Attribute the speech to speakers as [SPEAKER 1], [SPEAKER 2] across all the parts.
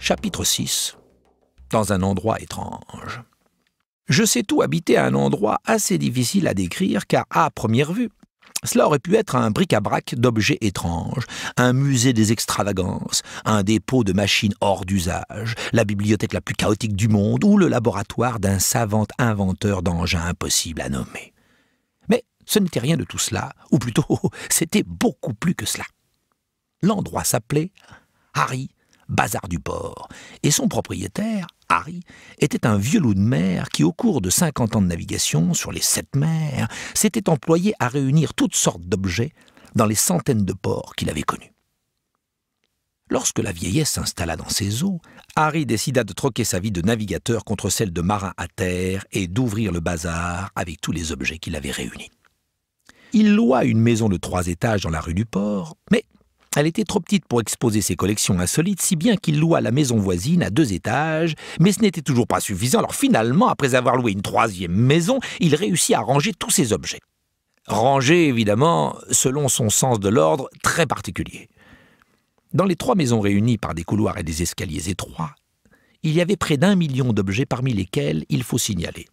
[SPEAKER 1] Chapitre 6. Dans un endroit étrange. Je sais tout habitait à un endroit assez difficile à décrire car, à première vue, cela aurait pu être un bric-à-brac d'objets étranges, un musée des extravagances, un dépôt de machines hors d'usage, la bibliothèque la plus chaotique du monde ou le laboratoire d'un savant inventeur d'engins impossibles à nommer. Mais ce n'était rien de tout cela, ou plutôt, c'était beaucoup plus que cela. L'endroit s'appelait Harry Bazar du Port, et son propriétaire, Harry, était un vieux loup de mer qui, au cours de 50 ans de navigation sur les 7 mers, s'était employé à réunir toutes sortes d'objets dans les centaines de ports qu'il avait connus. Lorsque la vieillesse s'installa dans ses eaux, Harry décida de troquer sa vie de navigateur contre celle de marin à terre et d'ouvrir le bazar avec tous les objets qu'il avait réunis. Il loua une maison de 3 étages dans la rue du Port, mais elle était trop petite pour exposer ses collections insolites, si bien qu'il loua la maison voisine à 2 étages, mais ce n'était toujours pas suffisant. Alors finalement, après avoir loué une 3e maison, il réussit à ranger tous ses objets. Rangés, évidemment, selon son sens de l'ordre très particulier. Dans les 3 maisons réunies par des couloirs et des escaliers étroits, il y avait près d'1 million d'objets parmi lesquels il faut signaler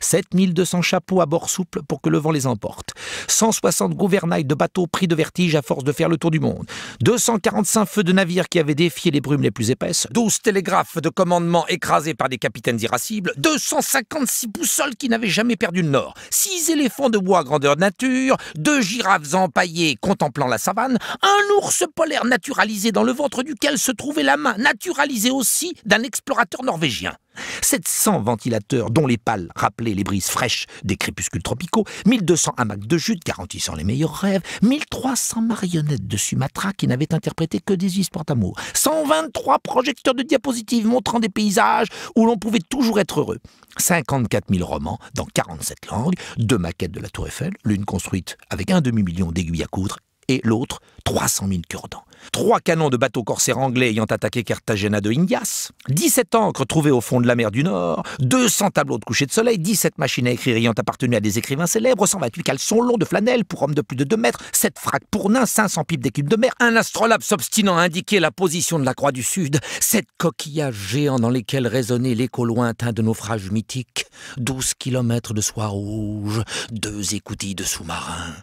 [SPEAKER 1] 7200 chapeaux à bord souple pour que le vent les emporte, 160 gouvernails de bateaux pris de vertige à force de faire le tour du monde, 245 feux de navires qui avaient défié les brumes les plus épaisses, 12 télégraphes de commandement écrasés par des capitaines irascibles, 256 boussoles qui n'avaient jamais perdu le nord, 6 éléphants de bois grandeur nature, 2 girafes empaillées contemplant la savane, un ours polaire naturalisé dans le ventre duquel se trouvait la main naturalisée aussi d'un explorateur norvégien. 700 ventilateurs dont les pales rappelaient les brises fraîches des crépuscules tropicaux, 1200 hamacs de jute garantissant les meilleurs rêves, 1300 marionnettes de Sumatra qui n'avaient interprété que des histoires d'amour, 123 projecteurs de diapositives montrant des paysages où l'on pouvait toujours être heureux, 54 000 romans dans 47 langues, 2 maquettes de la Tour Eiffel, l'une construite avec 1 demi-million d'aiguilles à coudre et l'autre 300 000 cure-dents. 3 canons de bateaux corsaires anglais ayant attaqué Cartagena de Indias, 17 ancres trouvées au fond de la mer du Nord, 200 tableaux de coucher de soleil, 17 machines à écrire ayant appartenu à des écrivains célèbres, 128 caleçons longs de flanelle pour hommes de plus de 2 mètres, 7 fracs pour nains, 500 pipes d'écume de mer, un astrolabe s'obstinant à indiquer la position de la croix du Sud, 7 coquillages géants dans lesquels résonnait l'écho lointain de naufrages mythiques, 12 kilomètres de soie rouge, 2 écoutilles de sous-marins,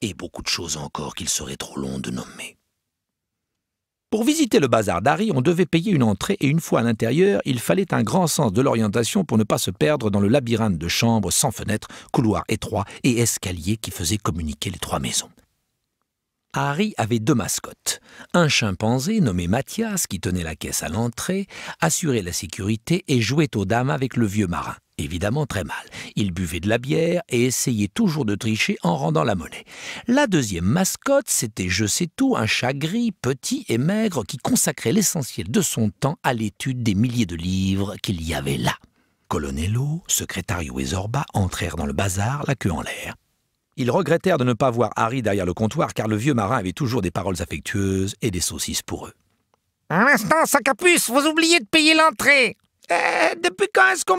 [SPEAKER 1] et beaucoup de choses encore qu'il serait trop long de nommer. Pour visiter le bazar d'Harry, on devait payer une entrée et une fois à l'intérieur, il fallait un grand sens de l'orientation pour ne pas se perdre dans le labyrinthe de chambres sans fenêtres, couloirs étroits et escaliers qui faisaient communiquer les 3 maisons. Harry avait 2 mascottes. Un chimpanzé nommé Mathias qui tenait la caisse à l'entrée, assurait la sécurité et jouait aux dames avec le vieux marin. Évidemment très mal. Il buvait de la bière et essayait toujours de tricher en rendant la monnaie. La 2e mascotte, c'était Je sais tout, un chat gris, petit et maigre qui consacrait l'essentiel de son temps à l'étude des milliers de livres qu'il y avait là. Colonello, Secrétario et Zorba entrèrent dans le bazar, la queue en l'air. Ils regrettèrent de ne pas voir Harry derrière le comptoir car le vieux marin avait toujours des paroles affectueuses et des saucisses pour eux.
[SPEAKER 2] Un instant, sac à puce, vous oubliez de payer l'entrée.
[SPEAKER 1] Depuis quand est-ce qu'on